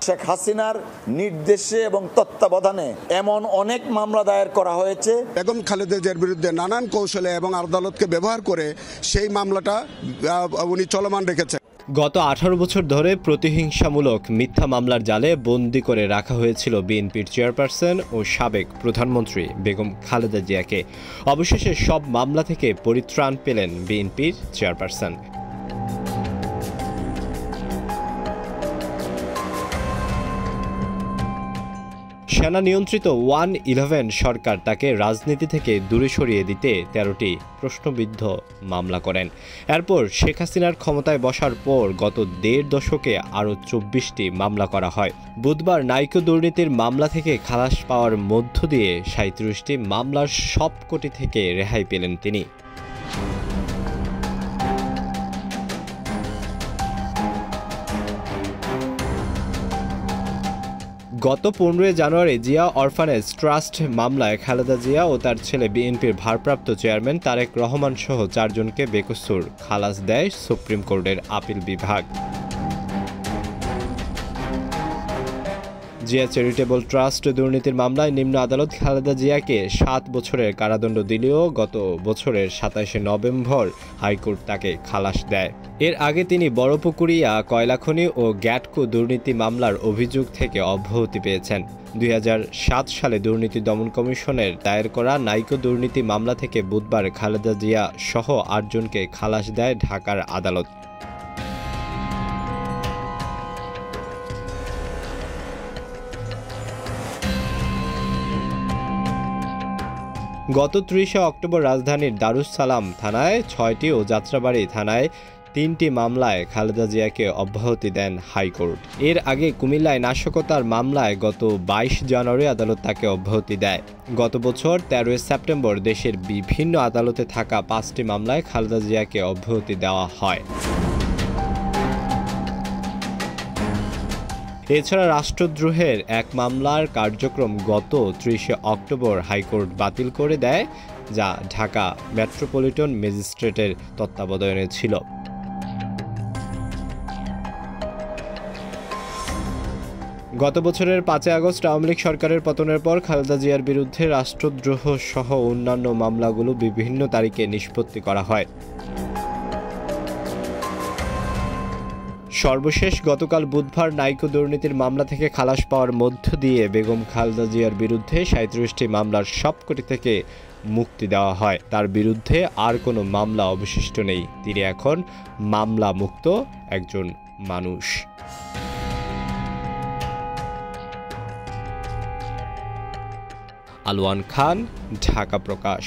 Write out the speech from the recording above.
শেখ হাসিনার নির্দেশে এবং তত্ত্বাবধানে এমন অনেক মামলা দায়ের করা হয়েছে। বেগম খালেদা জিয়ার বিরুদ্ধে নানান কৌশলে এবং আদালতকে ব্যবহার করে সেই মামলাটা উনি চলমান রেখেছেন। গত 18 বছর ধরে প্রতিহিংসামূলক মিথ্যা মামলার জালে বন্দী করে রাখা হয়েছিল বিএনপির চেয়ারপারসন ও সাবেক প্রধানমন্ত্রী বেগম খালেদা জিয়াকে। অবশেষে সব মামলা থেকে পরিত্রাণ পেলেন বিএনপির চেয়ারপারসন। সেনা নিয়ন্ত্রিত 1-11 সরকার তাকে রাজনীতি থেকে দূরে সরিয়ে দিতে 13টি প্রশ্নবিদ্ধ মামলা করেন। এরপর শেখ হাসিনার ক্ষমতায় বসার পর গত 1.5 দশকে আরও 24টি মামলা করা হয়। বুধবার নাইকো দুর্নীতির মামলা থেকে খালাস পাওয়ার মধ্য দিয়ে 37টি মামলার সবকটি থেকে রেহাই পেলেন তিনি। গত 15 জানুয়ারি জিয়া অরফানেজ ট্রাস্ট মামলায় খালেদা জিয়া ও তার ছেলে বিএনপির ভারপ্রাপ্ত চেয়ারম্যান তারেক রহমান সহ 4 জনকে বেকসুর খালাস দেয় সুপ্রিম কোর্টের আপিল বিভাগ। জিয়া চ্যারিটেবল ট্রাস্ট দুর্নীতির মামলায় নিম্ন আদালত খালেদা জিয়াকে 7 বছরের কারাদণ্ড দিলেও গত বছরের 27 নভেম্বর হাইকোর্ট তাকে খালাস দেয়। এর আগে তিনি বড়পুকুরিয়া কয়লাখনি ও গ্যাটকো দুর্নীতি মামলার অভিযোগ থেকে অব্যাহতি পেয়েছেন। 2007 সালে দুর্নীতি দমন কমিশনের দায়ের করা নাইকো দুর্নীতি মামলা থেকে বুধবার খালেদা জিয়া সহ 8 জনকে খালাস দেয় ঢাকার আদালত। গত 30 অক্টোবর রাজধানীর দারুস সালাম থানায় 6টি ও যাত্রাবাড়ী থানায় 3টি মামলায় খালেদা জিয়াকে অব্যাহতি দেন হাইকোর্ট। এর আগে কুমিল্লায় নাশকতার মামলায় গত 22 জানুয়ারি আদালত তাকে অব্যাহতি দেয়। গত বছর 13 সেপ্টেম্বর দেশের বিভিন্ন আদালতে থাকা 5টি মামলায় খালেদা জিয়াকে অব্যাহতি দেওয়া হয়। এছাড়া রাষ্ট্রদ্রোহের এক মামলার কার্যক্রম গত 30 অক্টোবর হাইকোর্ট বাতিল করে দেয়, যা ঢাকা মেট্রোপলিটন ম্যাজিস্ট্রেটের তত্ত্বাবধানে ছিল। গত বছরের 5 আগস্ট আওয়ামী লীগ সরকারের পতনের পর খালেদা জিয়ার বিরুদ্ধে রাষ্ট্রদ্রোহ সহ অন্যান্য মামলাগুলো বিভিন্ন তারিখে নিষ্পত্তি করা হয়। সর্বশেষ গতকাল বুধবার নাইকো দুর্নীতির মামলা থেকে খালাস পাওয়ার মধ্য দিয়ে বেগম খালেদা জিয়ার বিরুদ্ধে 37টি মামলার সবকটি থেকে মুক্তি দেওয়া হয়। তার বিরুদ্ধে আর কোনো মামলা অবশিষ্ট নেই। তিনি এখন মামলা মুক্ত একজন মানুষ। আলওয়ান খান, ঢাকা প্রকাশ।